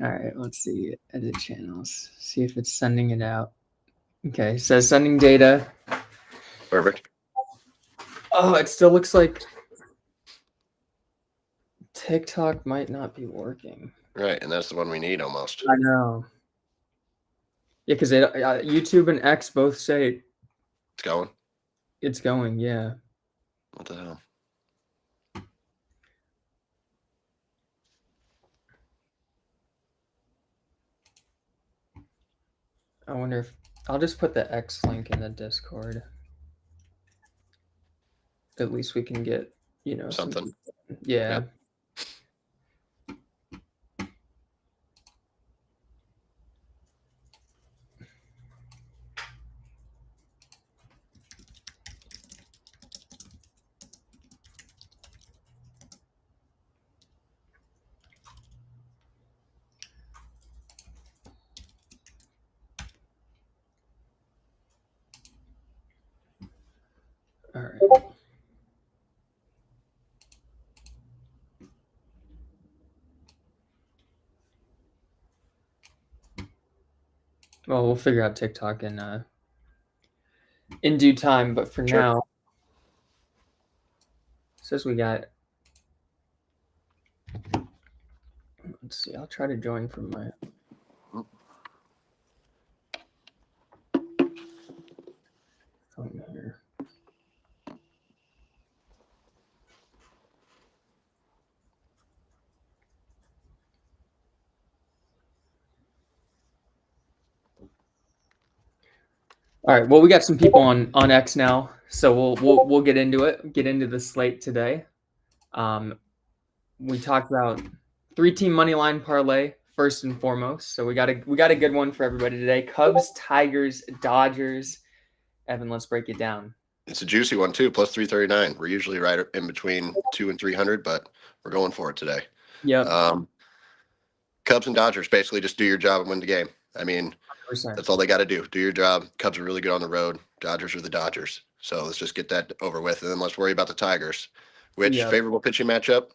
All right, let's see. Edit channels. See if it's sending it out. Okay, it says sending data. Perfect. Oh, it still looks like TikTok might not be working. Right, and that's the one we need almost. I know. Yeah, because YouTube and X both say It's going. it's going. Yeah. What the hell? I wonder if I'll just put the X link in the Discord. At least we can get, Something. Yeah. Yeah. All right. Well, we'll figure out TikTok in due time, but for Sure. now, it says we got. Let's see. I'll try to join from my phone here. All right. Well, we got some people on X now, so we'll get into it. Get into the slate today. We talked about 3-team money line parlay first and foremost. So we got a good one for everybody today. Cubs, Tigers, Dodgers. Evan, let's break it down. It's a juicy one too, plus 339. We're usually right in between 200 and 300, but we're going for it today. Yep. Cubs and Dodgers basically just do your job and win the game. I mean, 100%. that's all they got to do. Do your job. Cubs are really good on the road. Dodgers are the Dodgers. So let's just get that over with, and then let's worry about the Tigers. Which favorable pitching matchup?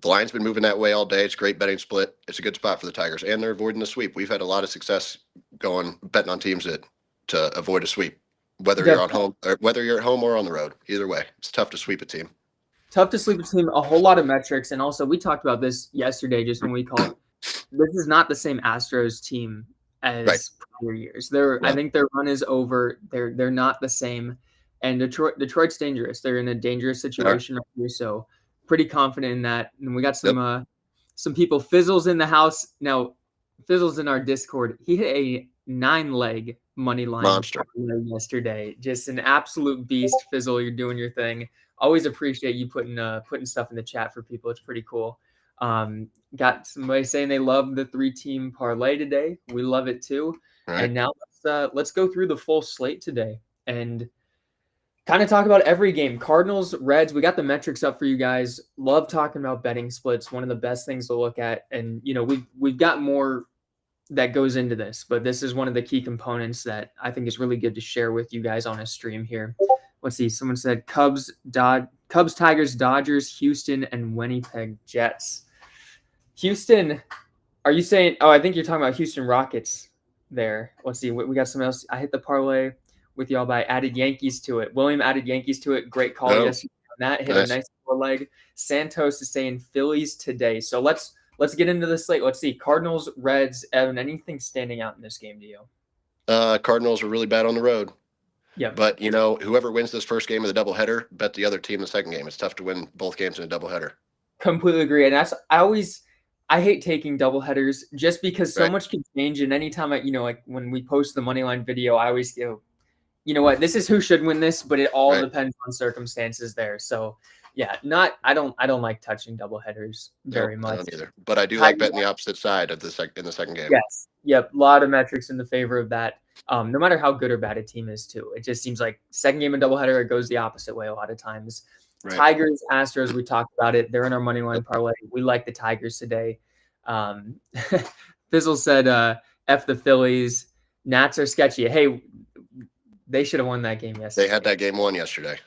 The line's been moving that way all day. It's a great betting split. It's a good spot for the Tigers, and they're avoiding the sweep. We've had a lot of success going betting on teams to avoid a sweep, whether you're on home or whether you're at home or on the road. Either way, it's tough to sweep a team. Tough to sweep a team. A whole lot of metrics, and also we talked about this yesterday, just when we called. This is not the same Astros team as prior years. I think their run is over. They're not the same, and Detroit's dangerous. They're in a dangerous situation right here, so pretty confident in that. And we got some people. Fizzle's in the house now. Fizzle's in our Discord. He hit a 9-leg money line monster yesterday. Just an absolute beast. Fizzle, you're doing your thing. Always appreciate you putting stuff in the chat for people. It's pretty cool. Got somebody saying they love the 3-team parlay today. We love it too. Right. And now let's go through the full slate today and kind of talk about every game. Cardinals, Reds, we got the metrics up for you guys. Love talking about betting splits. One of the best things to look at. And we've got more that goes into this, but this is one of the key components that I think is really good to share with you guys on a stream here. Let's see. Someone said Cubs, Tigers, Dodgers, Houston, and Winnipeg Jets. Houston, are you saying? Oh, I think you're talking about Houston Rockets there. Let's see. We got something else. I hit the parlay with y'all by added Yankees to it. William added Yankees to it. Great call yesterday on that. Hit a nice 4-leg. Santos is saying Phillies today. So let's get into the slate. Let's see. Cardinals, Reds. Evan, anything standing out in this game to you? Cardinals are really bad on the road. Yeah. But, whoever wins this first game of the doubleheader, bet the other team the second game. It's tough to win both games in a doubleheader. Completely agree. And I hate taking doubleheaders just because so much can change. And anytime like when we post the moneyline video, I always go, you know what, this is who should win this, but it all depends on circumstances there. So yeah, I don't like touching doubleheaders very much. I don't either. But I do like betting the opposite side of in the second game. Yes. Yep. A lot of metrics in the favor of that. No matter how good or bad a team is too. It just seems like second game of doubleheader, it goes the opposite way a lot of times. Right. Tigers, Astros, we talked about it. They're in our money line parlay. We like the Tigers today. Fizzle said, F the Phillies. Nats are sketchy. Hey, they should have won that game yesterday. They had that game won yesterday.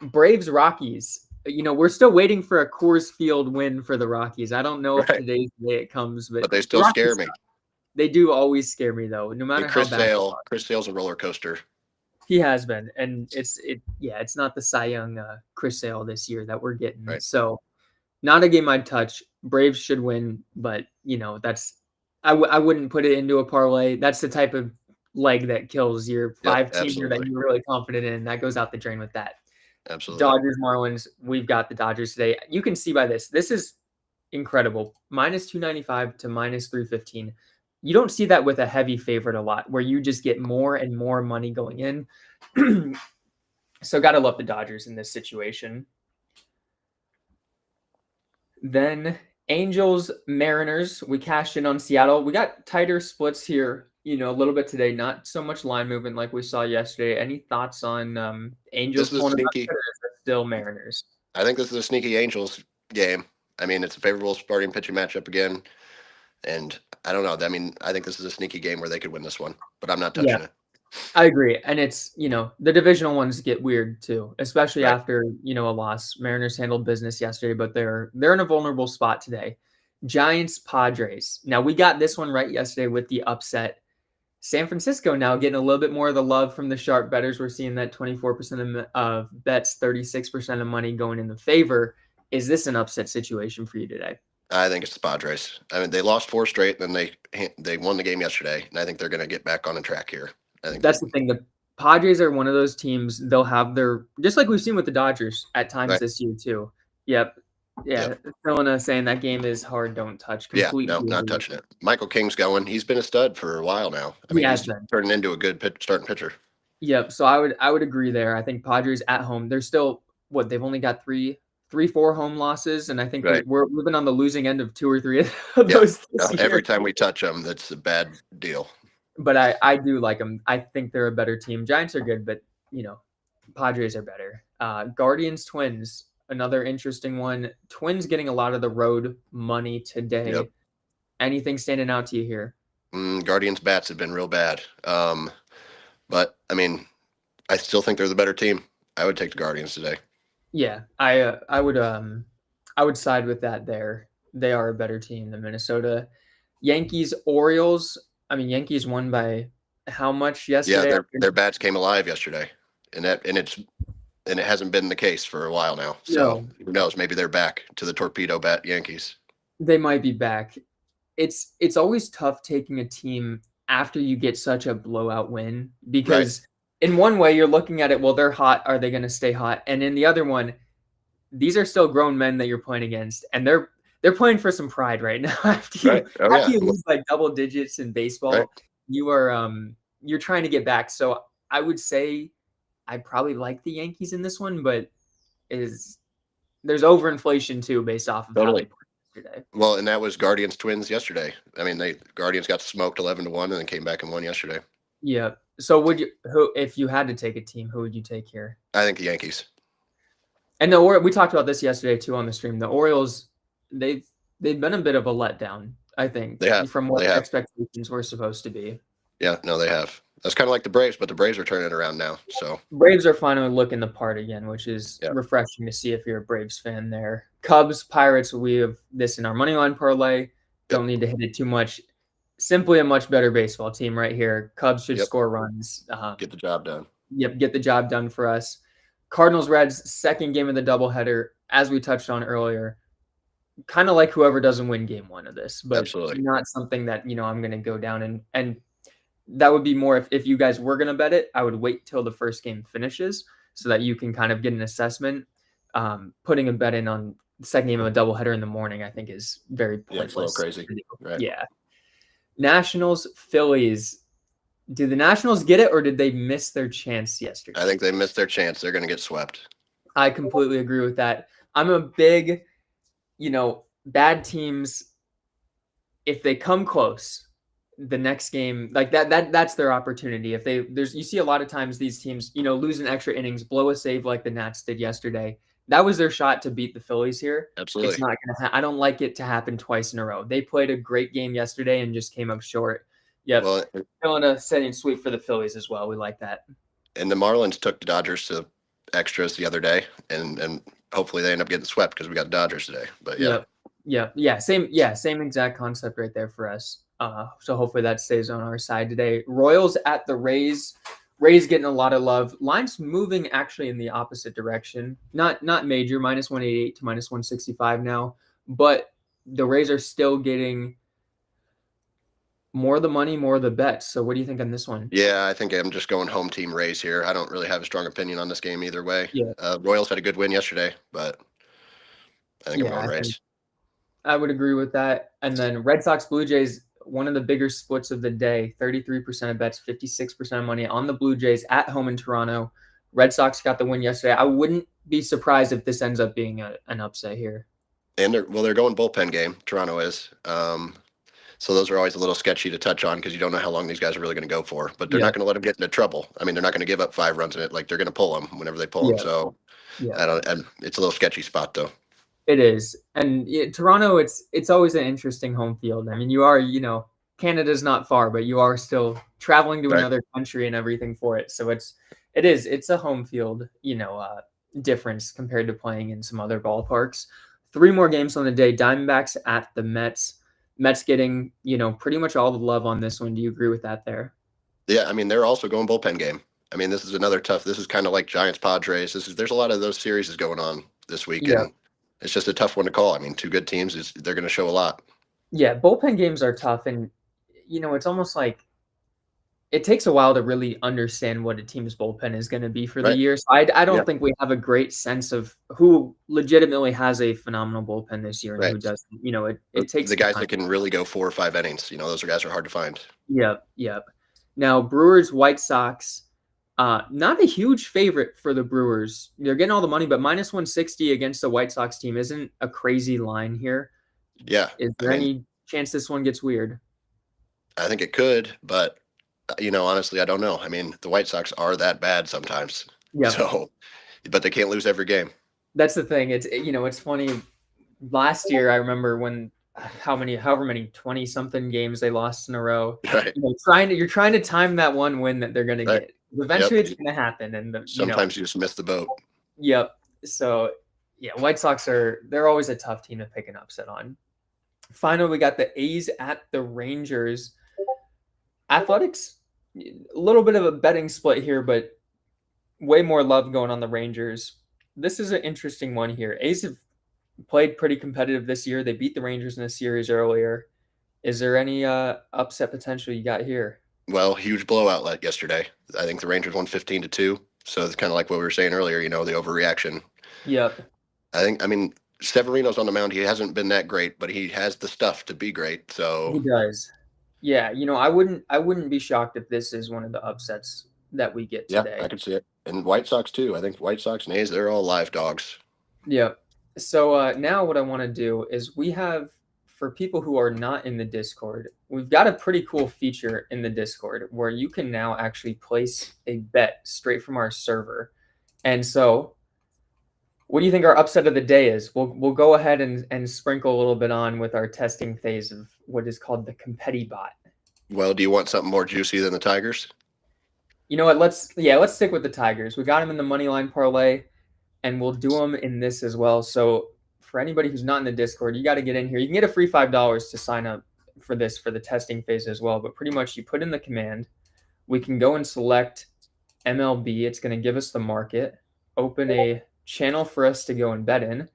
Braves, Rockies. we're still waiting for a Coors Field win for the Rockies. I don't know if Right. today's the day it comes, but But they the still scare Rockies, me. they do always scare me though, no And matter how bad they are. Chris Sale's a roller coaster. He has been, and it's not the Cy Young Chris Sale this year that we're getting. Right. So not a game I'd touch. Braves should win, but that's I wouldn't put it into a parlay. That's the type of leg that kills your Yep. five teamer that Absolutely. you're really confident in. That goes out the drain with that. Absolutely. Dodgers, Marlins. We've got the Dodgers today. You can see by this. This is incredible. Minus 295 to minus 315. You don't see that with a heavy favorite a lot, where you just get more and more money going in. So gotta love the Dodgers in this situation. Then Angels, Mariners. We cashed in on Seattle. We got tighter splits here, a little bit today. Not so much line movement like we saw yesterday. Any thoughts on This Angels was a pulling it back, sneaky. or is it still Mariners? I think this is a sneaky Angels game. I mean, it's a favorable starting pitching matchup again. And I don't know. I mean, I think this is a sneaky game where they could win this one, but I'm not Yeah, touching it. I agree. And it's, the divisional ones get weird too, especially Right. after, a loss. Mariners handled business yesterday, but they're in a vulnerable spot today. Giants, Padres. Now we got this one right yesterday with the upset. San Francisco now getting a little bit more of the love from the sharp bettors. We're seeing that 24% of bets, 36% of money going in the favor. Is this an upset situation for you today? I think it's the Padres. I mean, they lost 4 straight, then they won the game yesterday, and I think they're going to get back on the track here. I think That's the thing. The Padres are one of those teams. They'll have their, just like we've seen with the Dodgers at times right. this year too. Yep. Yeah. Yep. Philina saying that game is hard, don't touch. Yeah, Completely no, not agree. touching it. Michael King's going. He's been a stud for a while now. I He mean, has he's been. turning into a good starting pitcher. Yep. So I would agree there. I think Padres at home, they're still what they've only got four home losses, and I think Right. we've been on the losing end of 2 or 3 of Yeah. those this Every year. time we touch them, that's a bad deal. But I do like them. I think they're a better team. Giants are good, but Padres are better. Guardians, Twins, another interesting one. Twins getting a lot of the road money today. Yep. Anything standing out to you here? Guardians bats have been real bad. But I mean, I still think they're the better team. I would take the Guardians today. Yeah, I would side with that there. They are a better team than Minnesota. Yankees, Orioles. I mean, Yankees won by how much yesterday? Yeah, their bats came alive yesterday, and it hasn't been the case for a while now. So No, who knows? Maybe they're back to the torpedo bat Yankees. they might be back. It's always tough taking a team after you get such a blowout win Right. because in one way you're looking at it, well, they're hot. Are they going to stay hot? And in the other one, these are still grown men that you're playing against, and they're playing for some pride right now. After Right. Oh yeah. you lose like double digits in baseball, Right. you're trying to get back. So I would say I probably like the Yankees in this one, but there's overinflation too based off of how they Totally. played yesterday. Well, and that was Guardians Twins yesterday. I mean, Guardians got smoked 11-1 and then came back and won yesterday. Yeah. So if you had to take a team, who would you take here? I think the Yankees. And we talked about this yesterday too on the stream. The Orioles, they've been a bit of a letdown, I think, They have. from what They have. expectations were supposed to be. Yeah, no, they have. That's kind of like the Braves, but the Braves are turning it around now. So Braves are finally looking the part again, which is refreshing to see if you're a Braves fan there. Cubs, Pirates, we have this in our money line parlay. Don't need to hit it too much. Simply a much better baseball team right here. Cubs should score runs. Get the job done. Yep, get the job done for us. Cardinals, Reds, second game of the doubleheader, as we touched on earlier. Kind of like whoever doesn't win game one of this, but Absolutely. not something that, I'm going to go down and that would be more if you guys were going to bet it, I would wait till the first game finishes so that you can kind of get an assessment. Putting a bet in on the second game of a doubleheader in the morning, I think is very pointless. Yeah, it's a little crazy. Right. Yeah. Nationals, Phillies. Did the Nationals get it or did they miss their chance yesterday? I think they missed their chance. They're going to get swept. I completely agree with that. I'm a big, bad teams, if they come close, the next game, like that's their opportunity. If you see a lot of times these teams, lose in extra innings, blow a save like the Nats did yesterday. That was their shot to beat the Phillies here. Absolutely. It's not going to I don't like it to happen twice in a row. They played a great game yesterday and just came up short. Yep. Well, feeling a setting sweep for the Phillies as well. We like that. And the Marlins took the Dodgers to extras the other day, and hopefully they end up getting swept because we got Dodgers today. But yeah. Yep. Same exact concept right there for us. So hopefully that stays on our side today. Royals at the Rays. Rays getting a lot of love. Lines moving actually in the opposite direction. Not major, minus 188 to minus 165 now, but the Rays are still getting more of the money, more of the bets. So what do you think on this one? Yeah, I think I'm just going home team Rays here. I don't really have a strong opinion on this game either way. Yeah. Royals had a good win yesterday, but I think I'm going I think Rays. I would agree with that. And then Red Sox Blue Jays, one of the bigger splits of the day, 33% of bets, 56% of money on the Blue Jays at home in Toronto. Red Sox got the win yesterday. I wouldn't be surprised if this ends up being an upset here. And they're going bullpen game. Toronto is. So those are always a little sketchy to touch on because you don't know how long these guys are really going to go for. But they're Yeah. not going to let them get into trouble. I mean, they're not going to give up 5 runs in it. Like they're going to pull them whenever they pull them. So it's a little sketchy spot though. It is. And Toronto, it's always an interesting home field. I mean, you are, Canada's not far, but you are still traveling to another country and everything for it. So it's a home field, difference compared to playing in some other ballparks. 3 more games on the day. Diamondbacks at the Mets. Mets getting, pretty much all the love on this one. Do you agree with that there? Yeah, I mean, they're also going bullpen game. I mean, this is another tough. This is kind of like Giants Padres. There's a lot of those series going on this week, and it's just a tough one to call. I mean, 2 good teams they're going to show a lot. Yeah, bullpen games are tough, and it's almost like it takes a while to really understand what a team's bullpen is going to be for the year. So I don't think we have a great sense of who legitimately has a phenomenal bullpen this year and who doesn't. It takes the guys that can really go 4 or 5 innings. Those guys are hard to find. Yep. Now, Brewers, White Sox, not a huge favorite for the Brewers. They're getting all the money, but minus 160 against the White Sox team isn't a crazy line here. Yeah. Is there any chance this one gets weird? I think it could, but honestly, I don't know. I mean, the White Sox are that bad sometimes. Yeah. So, but they can't lose every game. That's the thing. It's funny. Last year, I remember when however many 20-something games they lost in a row. Right. You're trying to time that one win that they're going to get. Eventually, it's going to happen. And sometimes you just miss the boat. Yep. So, White Sox they're always a tough team to pick an upset on. Finally, we got the A's at the Rangers. Athletics, a little bit of a betting split here, but way more love going on the Rangers. This is an interesting one here. A's have played pretty competitive this year. They beat the Rangers in a series earlier. Is there any upset potential you got here? Well, huge blowout yesterday. I think the Rangers won 15-2. So it's kind of like what we were saying earlier, the overreaction. Yep. I mean, Severino's on the mound. He hasn't been that great, but he has the stuff to be great. So he does. Yeah, I wouldn't be shocked if this is one of the upsets that we get today. Yeah, I could see it. And White Sox too. I think White Sox and A's, they're all live dogs. Yep. So now what I want to do is we have, for people who are not in the Discord, we've got a pretty cool feature in the Discord where you can now actually place a bet straight from our server. And so what do you think our upset of the day is? We'll go ahead and sprinkle a little bit on with our testing phase of what is called the Competi-Bot. Well, do you want something more juicy than the Tigers? You know what? Let's stick with the Tigers. We got them in the money line parlay, and we'll do them in this as well. So for anybody who's not in the Discord, you got to get in here. You can get a free $5 to sign up for this for the testing phase as well. But pretty much you put in the command. We can go and select MLB. It's going to give us the market. Open a channel for us to go and bet in,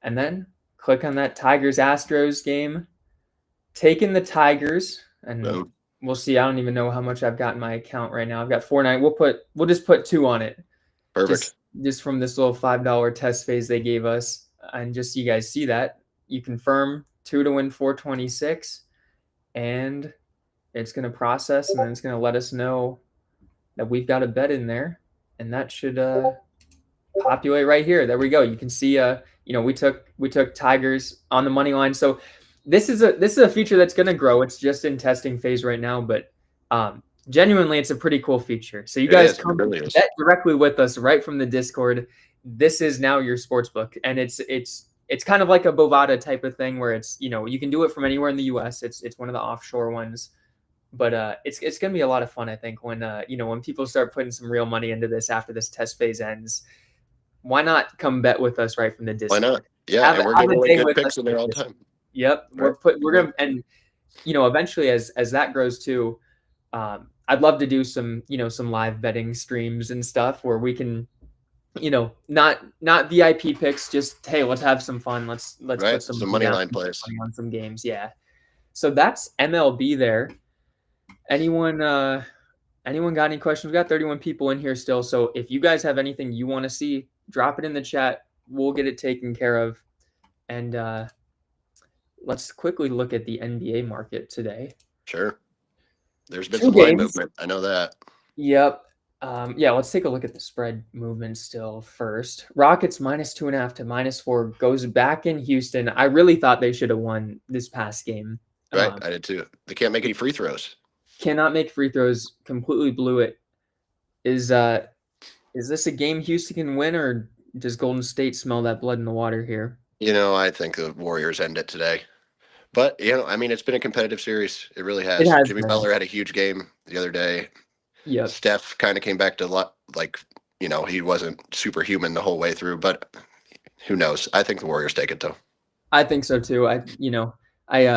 and then click on that Tigers-Astros game. Take in the Tigers, and we'll see. I don't even know how much I've got in my account right now. I've got 4.9. We'll just put 2 on it. Perfect. Just from this little $5 test phase they gave us, and just so you guys see that, you confirm 2 to win 426, and it's going to process, and then it's going to let us know that we've got a bet in there, and that should populate right here. There we go. You can see we took Tigers on the money line. So this is a feature that's going to grow. It's just in testing phase right now, but genuinely it's a pretty cool feature. So you guys come bet directly with us right from the Discord. This is now your sportsbook, and it's kind of like a Bovada type of thing where it's you can do it from anywhere in the US. It's one of the offshore ones. But it's going to be a lot of fun, I think, when when people start putting some real money into this after this test phase ends. why not come bet with us right from the Why not? Discord? Yeah, Have and we're have giving a away day good with us picks in in there the all the Discord. time. Yep, Right? we're gonna, and eventually as that grows too, I'd love to do some some live betting streams and stuff where we can not VIP picks, just hey, let's have some fun. Let's Right? put some Some money money down line plays. money on some games. Yeah. So that's MLB there. Anyone anyone got any questions? We got 31 people in here still. So if you guys have anything you want to see, drop it in the chat. We'll get it taken care of. And let's quickly look at the NBA market today. Sure. There's been Two some line games. movement. I know that. Yep. Yeah, let's take a look at the spread movement still first. Rockets -2.5 to -4 goes back in Houston. I really thought they should have won this past game. Right? I did too. They can't make any free throws. Cannot make free throws. Completely blew it. Is this a game Houston can win, or does Golden State smell that blood in the water here? I think the Warriors end it today. But I mean, it's been a competitive series. It really It has. has Jimmy been. Butler had a huge game the other day. Yep. Steph kind of came back to like, he wasn't superhuman the whole way through, but who knows? I think the Warriors take it though. I think so too. I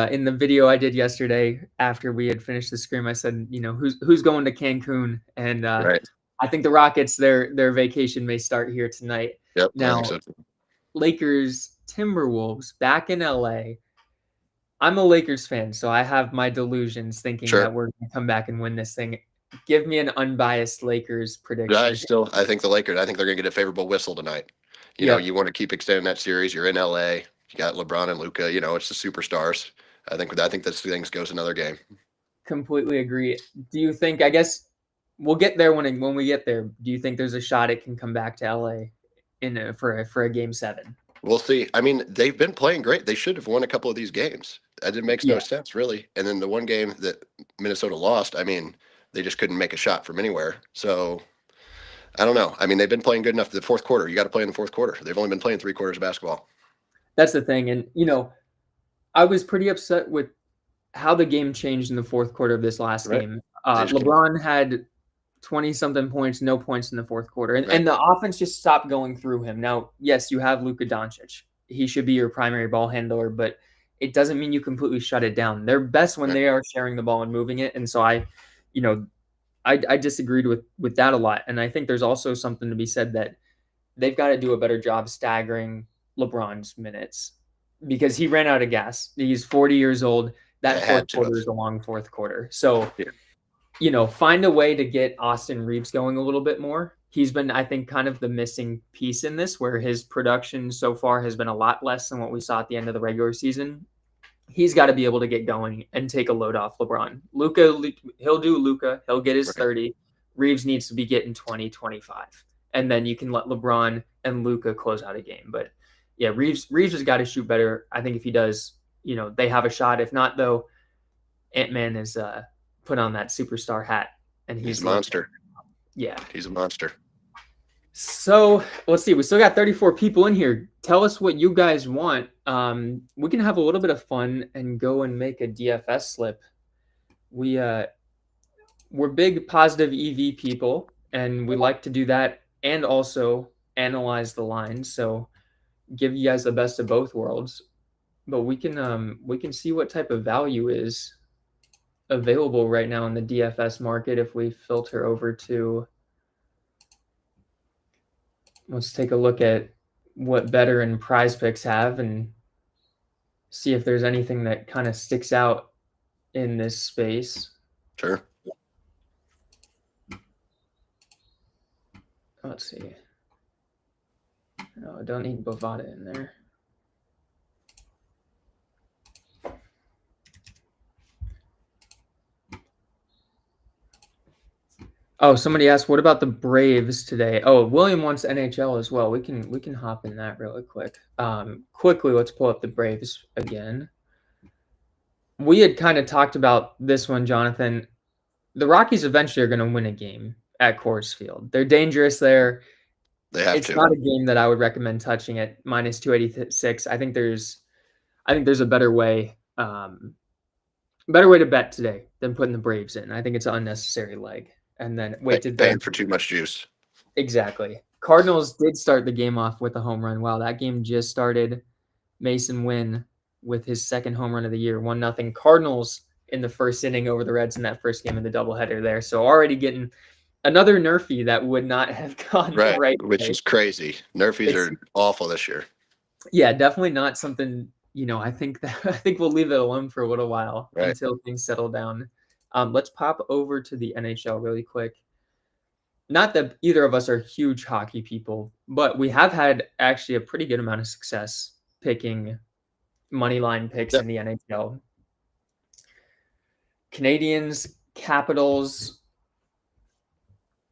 in the video I did yesterday after we had finished the scrim, I said, who's going to Cancun? And Right. I think the Rockets, their vacation may start here tonight. Yep. I Now, think so too. Lakers, Timberwolves back in LA. I'm a Lakers fan, so I have my delusions thinking Sure. that we're going to come back and win this thing. Give me an unbiased Lakers prediction. I think the Lakers. I think they're going to get a favorable whistle tonight. Yep. You want to keep extending that series. You're in LA. You got LeBron and Luka. It's the superstars. I think this thing goes another game. Completely agree. Do you think? I guess we'll get there when we get there. Do you think there's a shot it can come back to LA for a game 7? We'll see. I mean, they've been playing great. They should have won a couple of these games. It makes no Yeah, sense, really. And then the one game that Minnesota lost, I mean, they just couldn't make a shot from anywhere. So I don't know. I mean, they've been playing good enough. The fourth quarter, you got to play in the fourth quarter. They've only been playing 3 quarters of basketball. that's the thing. And I was pretty upset with how the game changed in the fourth quarter of this last Right. game. They just LeBron had 20-something points, no points in the fourth quarter. And, Right. and the offense just stopped going through him. Now, yes, you have Luka Doncic. He should be your primary ball handler, but it doesn't mean you completely shut it down. They're best when Right. they are sharing the ball and moving it. And so I disagreed with that a lot. And I think there's also something to be said that they've got to do a better job staggering LeBron's minutes because he ran out of gas. He's 40 years old. They That fourth had to quarter have. is a long fourth quarter. So, Yeah. Find a way to get Austin Reeves going a little bit more. He's been, I think, kind of the missing piece in this, where his production so far has been a lot less than what we saw at the end of the regular season. He's got to be able to get going and take a load off LeBron. Luka, he'll do Luka. He'll get his Right. 30. Reeves needs to be getting 20, 25. And then you can let LeBron and Luka close out a game. But yeah, Reeves has got to shoot better. I think if he does, they have a shot. If not, though, Ant-Man is put on that superstar hat and He's a monster. Yeah. He's a monster. So let's see. We still got 34 people in here. Tell us what you guys want. We can have a little bit of fun and go and make a DFS slip. We're big positive EV people, and we like to do that and also analyze the lines. So give you guys the best of both worlds. But we can see what type of value is available right now in the DFS market if we filter over to. Let's take a look at what Better and Prize Picks have and see if there's anything that kind of sticks out in this space. Sure. Let's see. No, I don't need Bovada in there. Oh, somebody asked, what about the Braves today? Oh, William wants NHL as well. We can hop in that really quick. Quickly, let's pull up the Braves again. We had kind of talked about this one, Jonathan. The Rockies eventually are going to win a game at Coors Field. They're dangerous there. They have It's to. not a game that I would recommend touching at -286. I think there's a better way to bet today than putting the Braves in. I think it's an unnecessary leg. And then Paying for too much juice. Exactly. Cardinals did start the game off with a home run. Wow, that game just started. Mason Wynn with his second home run of the year, 1-0 Cardinals in the first inning over the Reds in that first game of the doubleheader there. So already getting another nerfie that would not have gone the Right, right which way. is crazy. Nerfies It's are awful this year. yeah, definitely not something, I think that I think we'll leave it alone for a little while Right. until things settle down. Let's pop over to the NHL really quick. Not that either of us are huge hockey people, but we have had actually a pretty good amount of success picking money line picks Yep. in the NHL. Canadians, Capitals,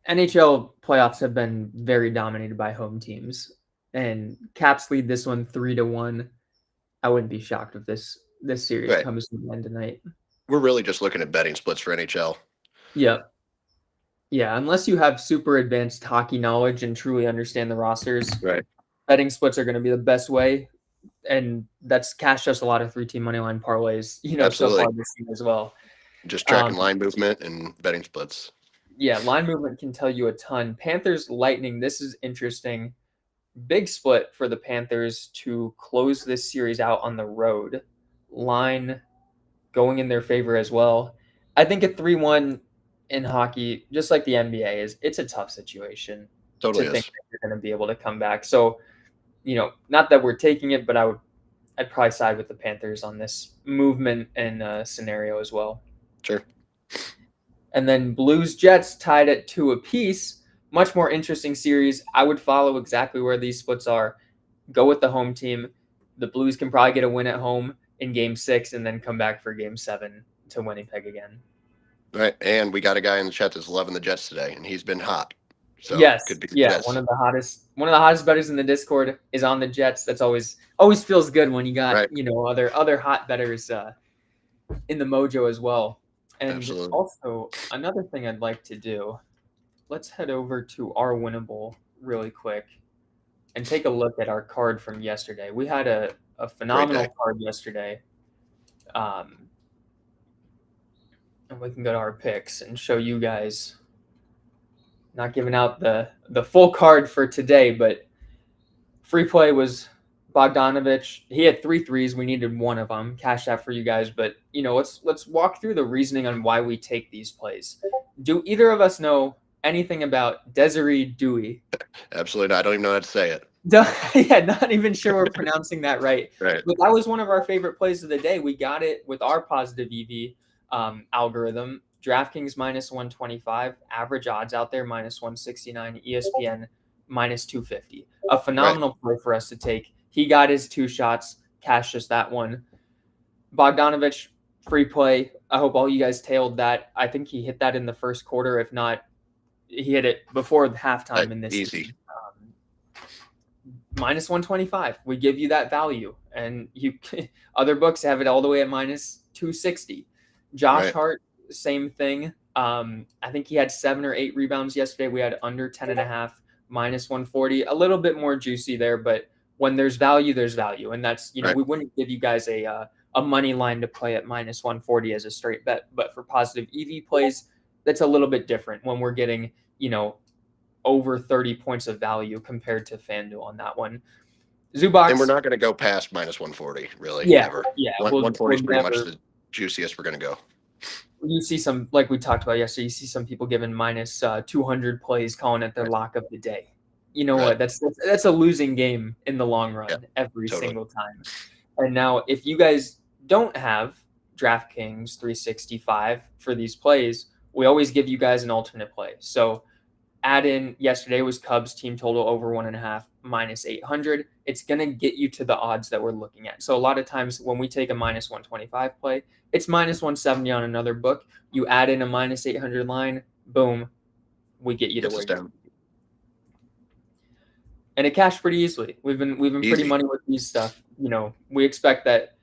NHL playoffs have been very dominated by home teams, and Caps lead this one 3-1. I wouldn't be shocked if this series Right. comes to the end tonight. We're really just looking at betting splits for NHL. Yep. Yeah, unless you have super advanced hockey knowledge and truly understand the rosters, Right. betting splits are going to be the best way, and that's cashed us a lot of three-team money line parlays, so Absolutely. far this year as well. Just tracking line movement and betting splits. Yeah, line movement can tell you a ton. Panthers Lightning, this is interesting. Big split for the Panthers to close this series out on the road. Line going in their favor as well. I think a 3-1 in hockey, just like the NBA is, it's a tough situation to Totally think is. that you're going to be able to come back. So, not that we're taking it, but I'd probably side with the Panthers on this movement and scenario as well. Sure. And then Blues Jets tied at 2 apiece. Much more interesting series. I would follow exactly where these splits are. Go with the home team. The Blues can probably get a win at home in Game 6 and then come back for Game 7 to Winnipeg again. Right. And we got a guy in the chat that's loving the Jets today, and he's been hot. So Yes, could be the yeah, Jets. one of the hottest bettors in the Discord is on the Jets. That's always feels good when you got Right. other hot bettors in the mojo as well. And Absolutely. also another thing I'd like to do. Let's head over to our winnable really quick and take a look at our card from yesterday. We had a phenomenal card yesterday. And we can go to our picks and show you guys. Not giving out the full card for today, but free play was Bogdanovich. He had 3 threes. We needed one of them. Cash that for you guys. But let's walk through the reasoning on why we take these plays. Do either of us know anything about Desiree Dewey? Absolutely not. I don't even know how to say it. Yeah, not even sure we're pronouncing that right. Right. But that was one of our favorite plays of the day. We got it with our positive EV algorithm. DraftKings minus 125, average odds out there minus 169, ESPN minus 250. A phenomenal play for us to take. He got his 2 shots, cashed us that one. Bogdanovich, free play. I hope all you guys tailed that. I think he hit that in the first quarter. If not, he hit it before halftime in this easy. season. Minus 125. We give you that value. And you other books have it all the way at minus 260. Josh Hart, same thing. I think he had 7 or 8 rebounds yesterday. We had under 10.5, minus 140. A little bit more juicy there, but when there's value, there's value. And that's, we wouldn't give you guys a money line to play at minus 140 as a straight bet. But for positive EV plays, that's a little bit different when we're getting, over 30 points of value compared to FanDuel on that one. Zubox. And we're not going to go past minus 140, really. Yeah. Ever. Yeah. 140 is pretty much the juiciest we're going to go. You see some, like we talked about yesterday, you see some people giving minus 200 plays, calling it their lock of the day. You know what? That's a losing game in the long run every single time. And now if you guys don't have DraftKings 365 for these plays, we always give you guys an alternate play. So add in, yesterday was Cubs team total over 1.5 minus 800. It's going to get you to the odds that we're looking at. So a lot of times when we take a minus 125 play, it's minus 170 on another book. You add in a minus 800 line, boom, we get you to where you're. And it cashed pretty easily. We've been pretty money with these stuff. We expect that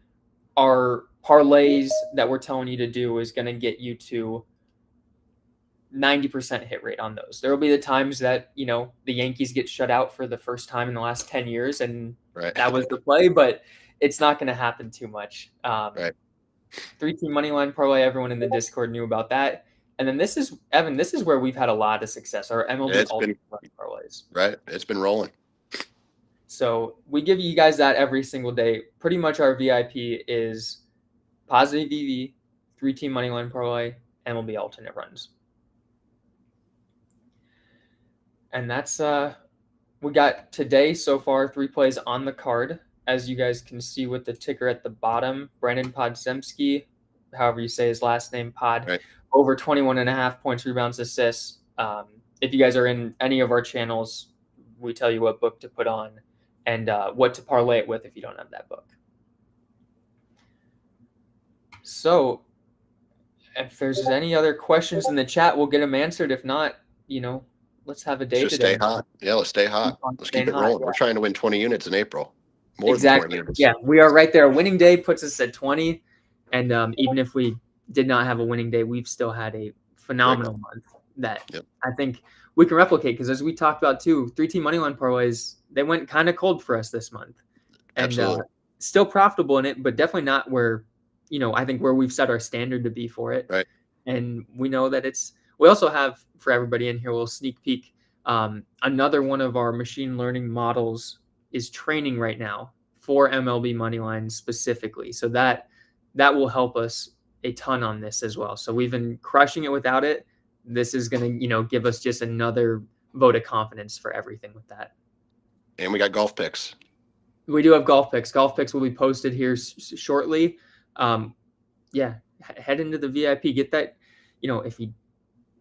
our parlays that we're telling you to do is going to get you to 90% hit rate on those. There will be the times that, the Yankees get shut out for the first time in the last 10 years, and that was the play, but it's not going to happen too much. 3-team money line parlay, everyone in the Discord knew about that. And then this is, Evan, this is where we've had a lot of success, our MLB It's Ultimate been Money Parlays. right. It's been rolling. So we give you guys that every single day. Pretty much our VIP is positive VV, 3-team money line parlay, MLB alternate runs. And that's we got today so far 3 plays on the card, as you guys can see with the ticker at the bottom. Brandon Podziemski, however you say his last name, Pod, Right. over 21.5 points, rebounds, assists. If you guys are in any of our channels, we tell you what book to put on and what to parlay it with if you don't have that book. So if there's any other questions in the chat, we'll get them answered. If not, let's have a day Let's just today. stay hot. Yeah, let's stay hot. Let's keep it rolling. Yeah. We're trying to win 20 units in April. More than 20 units. Yeah, we are right there. A winning day puts us at 20. And even if we did not have a winning day, we've still had a phenomenal month that I think we can replicate. Because as we talked about too, 3-team moneyline parlays, they went kind of cold for us this month. And still profitable in it, but definitely not where, I think where we've set our standard to be for it. Right. And we know that we also have, for everybody in here, we'll sneak peek. Another one of our machine learning models is training right now for MLB Moneyline specifically. So that will help us a ton on this as well. So we've been crushing it without it. This is going to, give us just another vote of confidence for everything with that. And we got golf picks. We do have golf picks. Golf picks will be posted here shortly. Head into the VIP. Get that, if you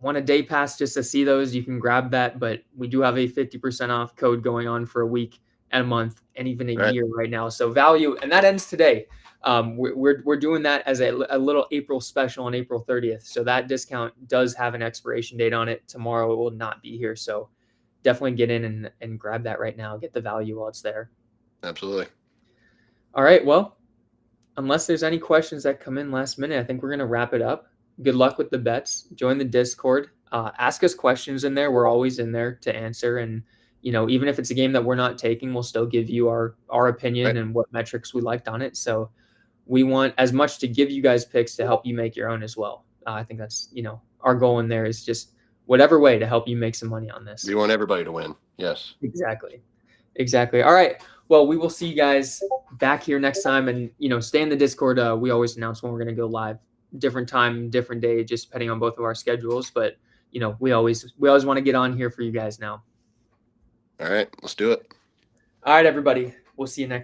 want a day pass just to see those, you can grab that. But we do have a 50% off code going on for a week and a month and even a year right now. So value, and that ends today. We're doing that as a little April special on April 30th. So that discount does have an expiration date on it. Tomorrow it will not be here. So definitely get in and grab that right now. Get the value while it's there. Absolutely. All right. Well, unless there's any questions that come in last minute, I think we're going to wrap it up. Good luck with the bets. Join the Discord. Ask us questions in there. We're always in there to answer. And, even if it's a game that we're not taking, we'll still give you our opinion and what metrics we liked on it. So we want as much to give you guys picks to help you make your own as well. I think that's, our goal in there is just whatever way to help you make some money on this. We want everybody to win. Yes. Exactly. All right. Well, we will see you guys back here next time. And, stay in the Discord. We always announce when we're going to go live. Different time, different day, just depending on both of our schedules. But, we always want to get on here for you guys now. All right. Let's do it. All right, everybody. We'll see you next time.